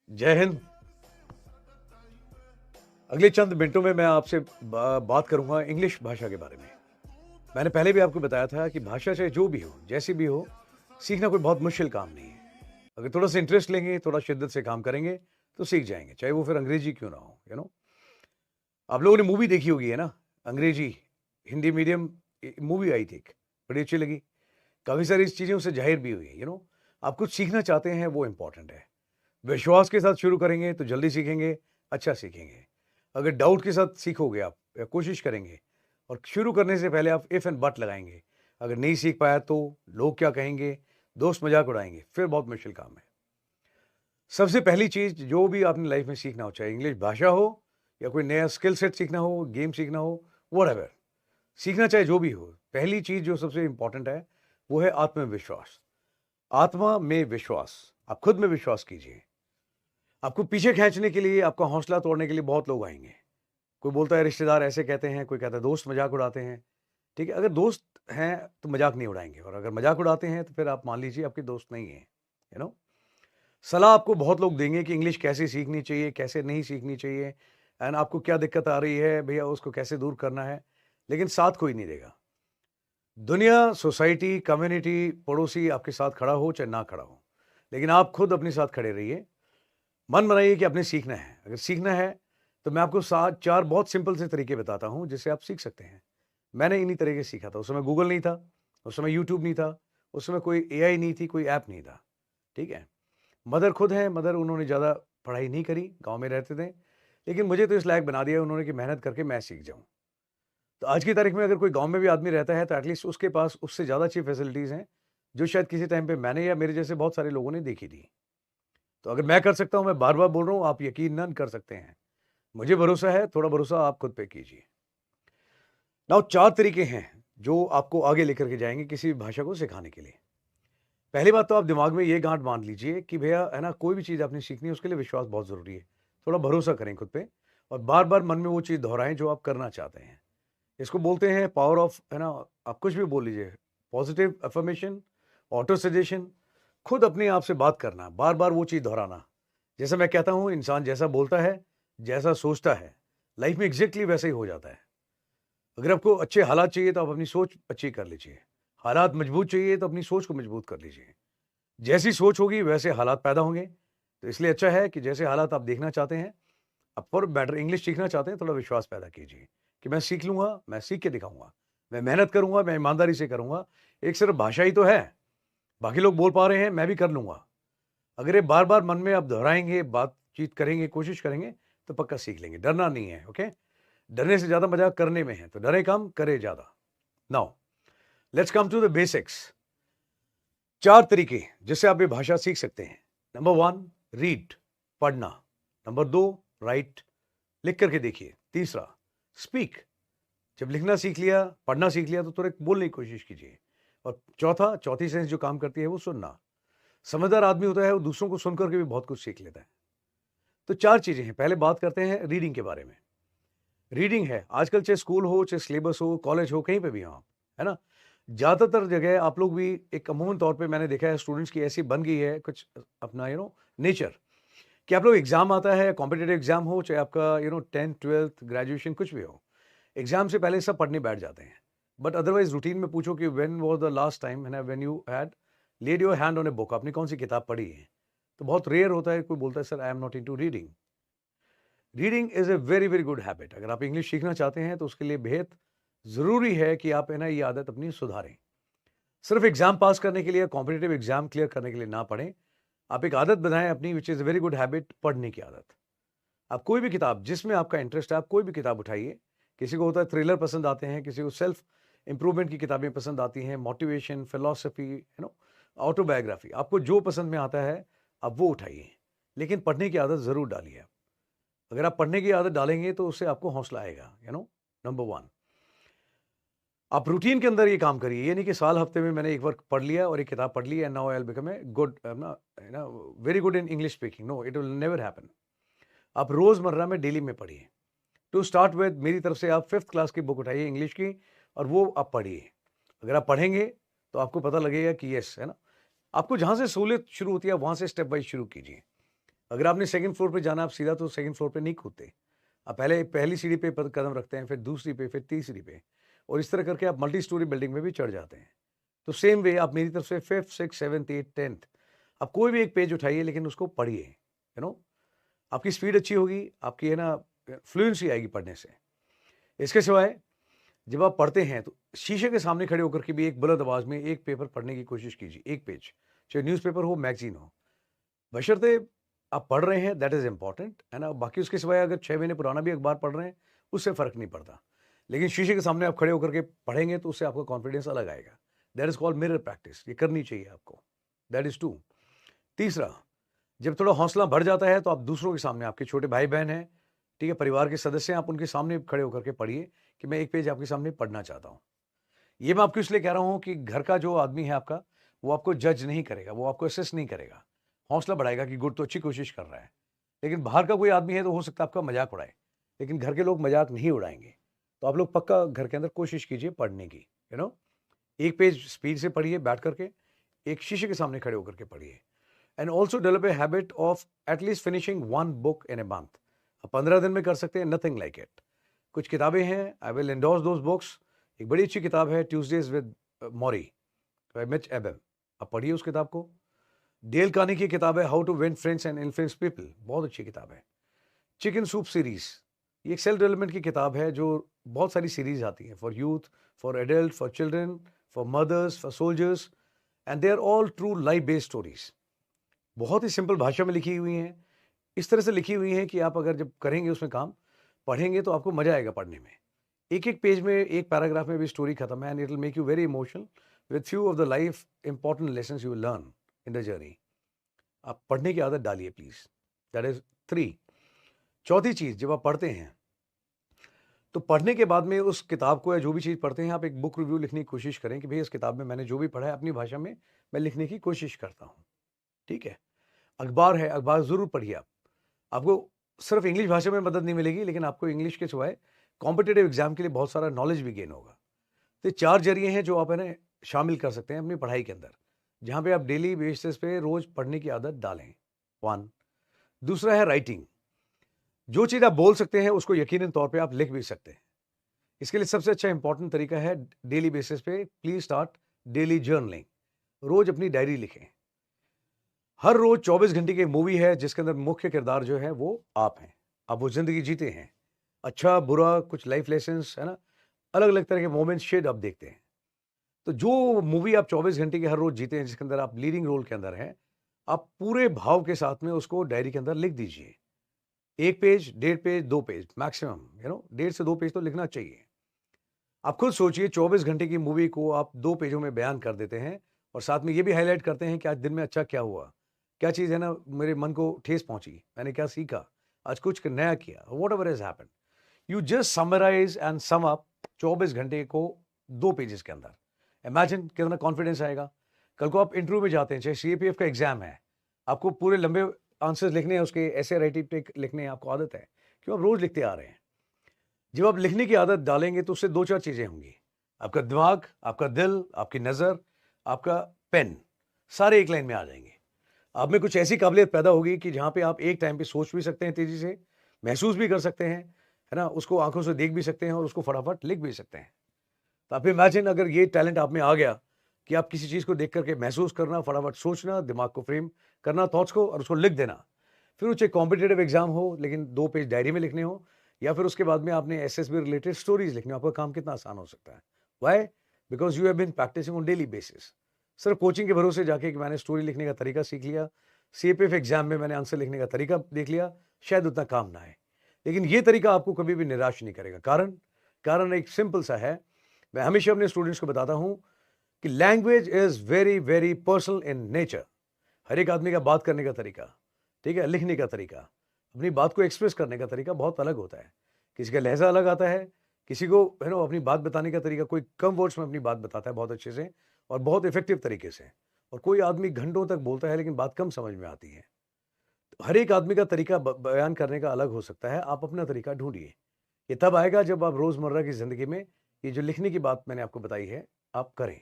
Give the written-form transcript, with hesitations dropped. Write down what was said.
जय हिंद। अगले चंद मिनटों में मैं आपसे बात करूंगा इंग्लिश भाषा के बारे में। मैंने पहले भी आपको बताया था कि भाषा चाहे जो भी हो, जैसी भी हो, सीखना कोई बहुत मुश्किल काम नहीं है। अगर थोड़ा सा इंटरेस्ट लेंगे, थोड़ा शिद्दत से काम करेंगे, तो सीख जाएंगे, चाहे वो फिर अंग्रेजी क्यों ना हो। आप लोगों ने मूवी देखी होगी, है ना? अंग्रेजी, हिंदी मीडियम मूवी आई थी एक, बड़ी अच्छी लगी। काफ़ी सारी चीज़ें उससे ज़ाहिर भी हुई। आप कुछ सीखना चाहते हैं, वो इम्पोर्टेंट है। विश्वास के साथ शुरू करेंगे तो जल्दी सीखेंगे, अच्छा सीखेंगे। अगर डाउट के साथ सीखोगे आप या कोशिश करेंगे और शुरू करने से पहले आप इफ़ एंड बट लगाएँगे, अगर नहीं सीख पाया तो लोग क्या कहेंगे, दोस्त मज़ाक उड़ाएँगे, फिर बहुत मुश्किल काम है। सबसे पहली चीज़ जो भी आपने लाइफ़ में सीखना हो, चाहे इंग्लिश भाषा हो या कोई नया स्किल सेट सीखना हो, गेम सीखना हो, व्हाटएवर, सीखना चाहे जो भी हो, पहली चीज़ जो सबसे इम्पोर्टेंट है, वो है आत्मविश्वास। आत्मा में विश्वास, आप खुद में विश्वास कीजिए। आपको पीछे खींचने के लिए, आपका हौसला तोड़ने के लिए बहुत लोग आएँगे। कोई बोलता है रिश्तेदार ऐसे कहते हैं, कोई कहता है दोस्त मज़ाक उड़ाते हैं, ठीक है? अगर दोस्त हैं तो मज़ाक नहीं उड़ाएँगे और अगर मज़ाक उड़ाते हैं तो फिर आप मान लीजिए आपके दोस्त नहीं हैं, यू नो? सलाह आपको बहुत लोग देंगे कि इंग्लिश कैसे सीखनी चाहिए, कैसे नहीं सीखनी चाहिए एंड आपको क्या दिक्कत आ रही है, भैया उसको कैसे दूर करना है, लेकिन साथ कोई नहीं देगा। दुनिया, सोसाइटी, कम्युनिटी, पड़ोसी आपके साथ खड़ा हो चाहे ना खड़ा हो, लेकिन आप खुद अपने साथ खड़े रहिए। मन बनाइए कि आपने सीखना है। अगर सीखना है, तो मैं आपको 7 4 बहुत सिंपल से तरीके बताता हूँ, जिससे आप सीख सकते हैं। मैंने इन्हीं तरीके से सीखा था। उस समय गूगल नहीं था, उस समय यूट्यूब नहीं था, उस समय कोई एआई नहीं थी, कोई ऐप नहीं था, ठीक है? मदर खुद हैं, मदर उन्होंने ज़्यादा पढ़ाई नहीं करी, गाँव में रहते थे, लेकिन मुझे तो इस लायक बना दिया उन्होंने कि मेहनत करके मैं सीख जाऊँ। तो आज की तारीख में अगर कोई गाँव में भी आदमी रहता है, तो एटलीस्ट उसके पास उससे ज़्यादा अच्छी फैसिलिटीज़ हैं, जो शायद किसी टाइम पे मैंने या मेरे जैसे बहुत सारे लोगों ने देखी थी। तो अगर मैं कर सकता हूँ, मैं बार-बार बोल रहा हूँ, आप यकीनन कर सकते हैं। मुझे भरोसा है, थोड़ा भरोसा आप खुद पे कीजिए। नाउ 4 तरीके हैं, जो आपको आगे लेकर के जाएँगे किसी भी भाषा को सिखाने के लिए। पहली बात तो आप दिमाग में ये गाँठ बाँध लीजिए कि भैया है ना, कोई भी चीज़ आपने सीखनी है उसके लिए विश्वास बहुत ज़रूरी है। थोड़ा भरोसा करें खुद पे और बार-बार मन में वो चीज़ दोहराएँ जो आप करना चाहते हैं। इसको बोलते हैं पावर ऑफ, है ना? आप कुछ भी बोल लीजिए, पॉजिटिव अफ़र्मेशन, ऑटो सजेशन, खुद अपने आप से बात करना, बार-बार वो चीज़ दोहराना। जैसे मैं कहता हूँ, इंसान जैसा बोलता है, जैसा सोचता है, लाइफ़ में एग्ज़ैक्टली वैसा ही हो जाता है। अगर आपको अच्छे हालात चाहिए तो आप अपनी सोच अच्छी कर लीजिए। हालात मजबूत चाहिए तो अपनी सोच को मजबूत कर लीजिए। जैसी सोच होगी वैसे हालात पैदा होंगे। तो इसलिए अच्छा है कि जैसे हालात आप देखना चाहते हैं, आप फॉर बेटर इंग्लिश सीखना चाहते हैं, थोड़ा विश्वास पैदा कीजिए कि मैं सीख लूँगा, मैं सीख के दिखाऊँगा। मैं मेहनत करूँगा, मैं ईमानदारी से करूँगा। एक सिर्फ़ भाषा ही तो है, बाकी लोग बोल पा रहे हैं, मैं भी कर लूँगा। अगर ये बार-बार मन में आप दोहराएँगे, बातचीत करेंगे, कोशिश करेंगे, तो पक्का सीख लेंगे। डरना नहीं है, ओके? डरने से ज़्यादा मज़ा करने में है, तो डरे कम, करे ज़्यादा। Now let's come to the basics. 4 तरीके जिससे आप ये भाषा सीख सकते हैं। नंबर 1 रीड, पढ़ना। नंबर 2 राइट, लिख करके देखिए। तीसरा स्पीक, जब लिखना सीख लिया, पढ़ना सीख लिया तो तुरंत बोलने की कोशिश कीजिए। और चौथी सेंस जो काम करती है वो सुनना। समझदार आदमी होता है वो दूसरों को सुन करके भी बहुत कुछ सीख लेता है। तो 4 चीज़ें हैं। पहले बात करते हैं रीडिंग के बारे में। रीडिंग है, आजकल चाहे स्कूल हो, चाहे सिलेबस हो, कॉलेज हो, कहीं पे भी हो आप, है ना? ज़्यादातर जगह आप लोग भी एक अमूमन तौर पे मैंने देखा है स्टूडेंट्स की ऐसी बन गई है कुछ अपना नेचर कि आप लोग एग्ज़ाम आता है, कॉम्पिटिटिव एग्ज़ाम हो, चाहे आपका 10th, 12th, ग्रेजुएशन कुछ भी हो, एग्ज़ाम से पहले सब पढ़ने बैठ जाते हैं। बट अदरवाइज़ रूटीन में पूछो कि when was the last time है ना when you had laid your hand on a book, आपने कौन-सी किताब पढ़ी है? तो बहुत रेयर होता है कोई बोलता है sir I am not into reading. Reading is a very, very good habit. अगर आप इंग्लिश सीखना चाहते हैं तो उसके लिए बेहद ज़रूरी है कि आप है ना ये आदत अपनी सुधारें। सिर्फ़ एग्ज़ाम पास करने के लिए, कॉम्पिटिटिव एग्ज़ाम क्लियर करने के लिए ना पढ़ें। आप एक आदत बनाएँ अपनी which is a very good habit, पढ़ने की आदत। आप कोई भी किताब जिसमें आपका इंटरेस्ट है, आप कोई भी किताब उठाइए। किसी को होता है थ्रिलर पसंद आते हैं, किसी को सेल्फ इम्प्रूवमेंट की किताबें पसंद आती हैं, मोटिवेशन, फिलॉसफी, ऑटोबायोग्राफी। आपको जो पसंद में आता है, आप वो उठाइए। लेकिन पढ़ने की आदत ज़रूर डालिए आप। अगर आप पढ़ने की आदत डालेंगे तो उससे आपको हौसला आएगा, नंबर 1। आप रूटीन के अंदर ये काम करिए, ये नहीं कि साल हफ्ते में मैंने एक बार पढ़ लिया और एक किताब पढ़ ली and now I will become a good very good in English speaking. No, it will never happen. आप रोजमर्रा में डेली में पढ़िए। टू स्टार्ट विद मेरी तरफ से आप 5th क्लास की बुक उठाइए इंग्लिश की और वो आप पढ़िए। अगर आप पढ़ेंगे तो आपको पता लगेगा कि यस, है ना? आपको जहाँ से सहूलियत शुरू होती है वहाँ से स्टेप बाय शुरू कीजिए। अगर आपने सेकंड फ्लोर पे जाना, आप सीधा तो सेकंड फ्लोर पे नहीं कूदते। आप पहले पहली सीढ़ी पे कदम रखते हैं, फिर दूसरी पे, फिर तीसरी पे, और इस तरह करके आप मल्टी स्टोरी बिल्डिंग में भी चढ़ जाते हैं। तो सेम वे आप मेरी तरफ से 5th, 6th, 7th, 8th, 10th आप कोई भी एक पेज उठाइए, लेकिन उसको पढ़िए। आपकी स्पीड अच्छी होगी, आपकी है ना फ्लुएंसी आएगी पढ़ने से। इसके सिवाय जब आप पढ़ते हैं तो शीशे के सामने खड़े होकर के भी एक बुलंद आवाज में एक पेपर पढ़ने की कोशिश कीजिए, एक पेज, चाहे न्यूज़पेपर हो, मैगजीन हो। बशर्ते आप पढ़ रहे हैं, दैट इज इंपॉर्टेंट, है ना। बाकी उसके सिवाय अगर 6 महीने पुराना भी अखबार पढ़ रहे हैं, उससे फर्क नहीं पड़ता। लेकिन शीशे के सामने आप खड़े होकर के पढ़ेंगे तो उससे आपका कॉन्फिडेंस अलग आएगा। That is called mirror practice, ये करनी चाहिए आपको। That is 2। तीसरा, जब थोड़ा हौसला बढ़ जाता है तो आप दूसरों के सामने, आपके छोटे भाई बहन हैं, ठीक है, परिवार के सदस्य हैं, आप उनके सामने खड़े होकर के पढ़िए कि मैं एक पेज आपके सामने पढ़ना चाहता हूँ। ये मैं आपको इसलिए कह रहा हूँ कि घर का जो आदमी है आपका, वो आपको जज नहीं करेगा, वो आपको असेस नहीं करेगा, हौसला बढ़ाएगा कि गुड, तो अच्छी कोशिश कर रहा है। लेकिन बाहर का कोई आदमी है तो हो सकता है आपका मजाक उड़ाए, लेकिन घर के लोग मजाक नहीं उड़ाएंगे। तो आप लोग पक्का घर के अंदर कोशिश कीजिए पढ़ने की। एक पेज स्पीड से पढ़िए बैठ करके, एक शीशे के सामने खड़े होकर के पढ़िए। And also develop a habit of at least finishing 1 book in a month. आप 15 दिन में कर सकते हैं, नथिंग लाइक इट। कुछ किताबें हैं, I will endorse those books. एक बड़ी अच्छी किताब है ट्यूजडेज विद मॉरी बाय मिच एबेम, आप पढ़िए उस किताब को। डेल कार्नेगी की किताब है how to win friends and influence people, बहुत अच्छी किताब है। चिकन सूप सीरीज, ये एक सेल्फ डेवलपमेंट की किताब है, जो बहुत सारी सीरीज आती हैं for youth, for adult, for children, for mothers, for soldiers, and they are all true life based stories. बहुत ही सिंपल भाषा में लिखी हुई हैं, इस तरह से लिखी हुई हैं कि आप अगर जब करेंगे उसमें काम, पढ़ेंगे तो आपको मजा आएगा पढ़ने में। एक एक पेज में, एक पैराग्राफ में भी स्टोरी खत्म है, and it will make you very emotional with few of the life important lessons you will learn in the journey. आप पढ़ने की आदत डालिए प्लीज। That is 3। चौथी चीज, जब आप पढ़ते हैं तो पढ़ने के बाद में उस किताब को या जो भी चीज पढ़ते हैं, आप एक बुक रिव्यू लिखने की कोशिश करें कि भाई इस किताब में मैंने जो भी पढ़ा है अपनी भाषा में मैं लिखने की कोशिश करता हूँ। ठीक है। अखबार है, अखबार जरूर पढ़िए आप। आपको सिर्फ इंग्लिश भाषा में मदद नहीं मिलेगी, लेकिन आपको इंग्लिश के सिवाय कॉम्पिटेटिव एग्जाम के लिए बहुत सारा नॉलेज भी गेन होगा। तो 4 जरिए हैं जो आप है ना शामिल कर सकते हैं अपनी पढ़ाई के अंदर, जहां पे आप डेली बेसिस पे रोज पढ़ने की आदत डालें। 1। दूसरा है राइटिंग। जो चीज आप बोल सकते हैं उसको यकीनन तौर पे आप लिख भी सकते हैं। इसके लिए सबसे अच्छा इंपॉर्टेंट तरीका है, डेली बेसिस पे प्लीज स्टार्ट डेली जर्नलिंग। रोज अपनी डायरी लिखें। हर रोज 24 घंटे की मूवी है जिसके अंदर मुख्य किरदार जो है वो आप हैं, आप वो जिंदगी जीते हैं। अच्छा बुरा कुछ लाइफ लेसन्स, है ना, अलग अलग तरह के मोमेंट्स शेड आप देखते हैं। तो जो मूवी आप 24 घंटे की हर रोज जीते हैं, जिसके अंदर आप लीडिंग रोल के अंदर हैं, आप पूरे भाव के साथ में उसको डायरी के अंदर लिख दीजिए। 1 पेज, 1.5 पेज, 2 पेज मैक्सिमम, 1.5 से 2 पेज तो लिखना चाहिए। आप खुद सोचिए, 24 घंटे की मूवी को आप 2 पेजों में बयान कर देते हैं, और साथ में ये भी हाईलाइट करते हैं कि आज दिन में अच्छा क्या हुआ, क्या चीज़ है ना मेरे मन को ठेस पहुंची, मैंने क्या सीखा, आज कुछ नया किया, whatever has happened. You just summarise and sum up 24 घंटे को 2 पेजेस के अंदर। इमेजिन कितना कॉन्फिडेंस आएगा। कल को आप इंटरव्यू में जाते हैं, चाहे सीएपीएफ का एग्जाम है, आपको पूरे लंबे आंसर्स लिखने हैं, उसके ऐसे राइटिंग लिखने हैं, आपको आदत है, क्यों आप रोज लिखते आ रहे हैं। जब आप लिखने की आदत डालेंगे तो उससे 2-4 चीजें होंगी। आपका दिमाग, आपका दिल, आपकी नजर, आपका पेन, सारे एक लाइन में आ जाएंगे। आप में कुछ ऐसी काबिलियत पैदा होगी कि जहां पे आप एक टाइम पे सोच भी सकते हैं, तेजी से महसूस भी कर सकते हैं, है ना, उसको आंखों से देख भी सकते हैं और उसको फटाफट लिख भी सकते हैं। तो आप इमेजिन अगर ये टैलेंट आप में आ गया कि आप किसी चीज को देख करके महसूस करना, फटाफट सोचना, दिमाग को फ्रेम करना थॉट्स को, और उसको लिख देना। फिर वो चाहे कॉम्पिटेटिव एग्जाम हो, लेकिन 2 पेज डायरी में लिखने हो, या फिर उसके बाद में आपने एसएसबी रिलेटेड स्टोरीज लिखनी हो, आपका काम कितना आसान हो सकता है। Why? Because you have been practising on daily basis. सिर्फ कोचिंग के भरोसे जाके कि मैंने स्टोरी लिखने का तरीका सीख लिया, सीएपीएफ एग्जाम में मैंने आंसर लिखने का तरीका देख लिया, शायद उतना काम ना आए। लेकिन ये तरीका आपको कभी भी निराश नहीं करेगा। कारण एक सिंपल सा है। मैं हमेशा अपने स्टूडेंट्स को बताता हूं कि language is very very personal in nature. हर एक आदमी का बात करने का तरीका, ठीक है, लिखने का तरीका, अपनी बात को एक्सप्रेस करने का तरीका बहुत अलग होता है। किसी का लहजा अलग आता है, किसी को अपनी बात बताने का तरीका, कोई कम वर्ड्स में अपनी बात बताता है बहुत अच्छे से और बहुत इफेक्टिव तरीके से, और कोई आदमी घंटों तक बोलता है लेकिन बात कम समझ में आती है। तो हर एक आदमी का तरीका बयान करने का अलग हो सकता है। आप अपना तरीका ढूंढिए। ये तब आएगा जब आप रोजमर्रा की जिंदगी में ये जो लिखने की बात मैंने आपको बताई है आप करें।